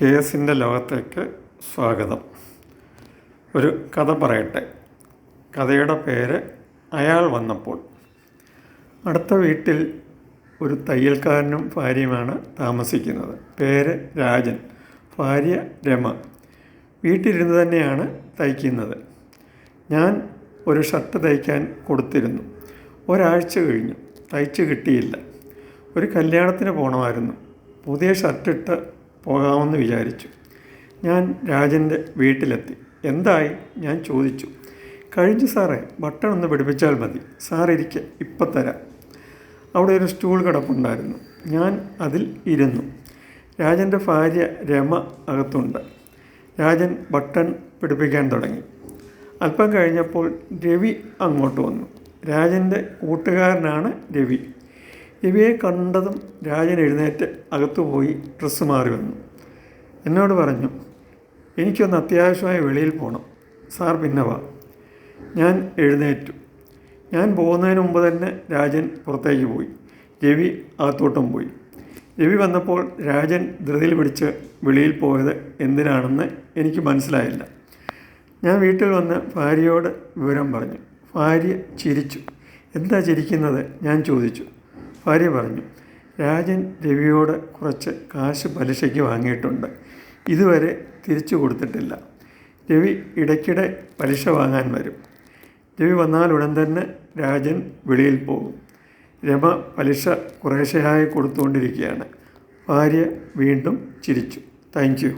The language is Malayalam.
കേസിൻ്റെ ലോകത്തേക്ക് സ്വാഗതം. ഒരു കഥ പറയട്ടെ. കഥയുടെ പേര് അയാൾ വന്നപ്പോൾ. അടുത്ത വീട്ടിൽ ഒരു തയ്യൽക്കാരനും ഭാര്യയുമാണ് താമസിക്കുന്നത്. പേര് രാജൻ, ഭാര്യ രമ. വീട്ടിലിരുന്ന് തന്നെയാണ് തയ്ക്കുന്നത്. ഞാൻ ഒരു ഷർട്ട് തയ്ക്കാൻ കൊടുത്തിരുന്നു. ഒരാഴ്ച കഴിഞ്ഞു, തയ്ച്ച് കിട്ടിയില്ല. ഒരു കല്യാണത്തിന് പോകണമായിരുന്നു. പുതിയ ഷർട്ടിട്ട് പോകാമെന്ന് വിചാരിച്ചു. ഞാൻ രാജൻ്റെ വീട്ടിലെത്തി. എന്തായി ഞാൻ ചോദിച്ചു. കഴിഞ്ഞു സാറേ, ബട്ടൺ ഒന്ന് പിടിപ്പിച്ചാൽ മതി. സാർ ഇരിക്കുക, ഇപ്പം തരാം. അവിടെ ഒരു സ്റ്റൂൾ കിടപ്പുണ്ടായിരുന്നു. ഞാൻ അതിൽ ഇരുന്നു. രാജൻ്റെ ഭാര്യ രമ അകത്തുണ്ട്. രാജൻ ബട്ടൺ പിടിപ്പിക്കാൻ തുടങ്ങി. അല്പം കഴിഞ്ഞപ്പോൾ രവി അങ്ങോട്ട് വന്നു. രാജൻ്റെ കൂട്ടുകാരനാണ് രവി. രവിയെ കണ്ടതും രാജൻ എഴുന്നേറ്റ് അകത്തു പോയി ഡ്രസ്സ് മാറി വന്നു. എന്നോട് പറഞ്ഞു, എനിക്കൊന്ന് അത്യാവശ്യമായി വെളിയിൽ പോകണം, സാർ പിന്നെ വാ. ഞാൻ എഴുന്നേറ്റു. ഞാൻ പോകുന്നതിന് മുമ്പ് തന്നെ രാജൻ പുറത്തേക്ക് പോയി. രവി അകത്തോട്ടും പോയി. രവി വന്നപ്പോൾ രാജൻ ധൃതിയിൽ പിടിച്ച് വെളിയിൽ പോയത് എന്തിനാണെന്ന് എനിക്ക് മനസ്സിലായില്ല. ഞാൻ വീട്ടിൽ വന്ന് ഭാര്യയോട് വിവരം പറഞ്ഞു. ഭാര്യ ചിരിച്ചു. എന്താ ചിരിക്കുന്നത് ഞാൻ ചോദിച്ചു. ഭാര്യ പറഞ്ഞു, രാജൻ രവിയോട് കുറച്ച് കാശ് പലിശയ്ക്ക് വാങ്ങിയിട്ടുണ്ട്. ഇതുവരെ തിരിച്ചു കൊടുത്തിട്ടില്ല. രവി ഇടയ്ക്കിടെ പലിശ വാങ്ങാൻ വരും. രവി വന്നാലുടൻ തന്നെ രാജൻ വെളിയിൽ പോകും. രമ പലിശ കുറേശ്ശെയായി കൊടുത്തുകൊണ്ടിരിക്കുകയാണ്. ഭാര്യ വീണ്ടും ചിരിച്ചു. Thank you.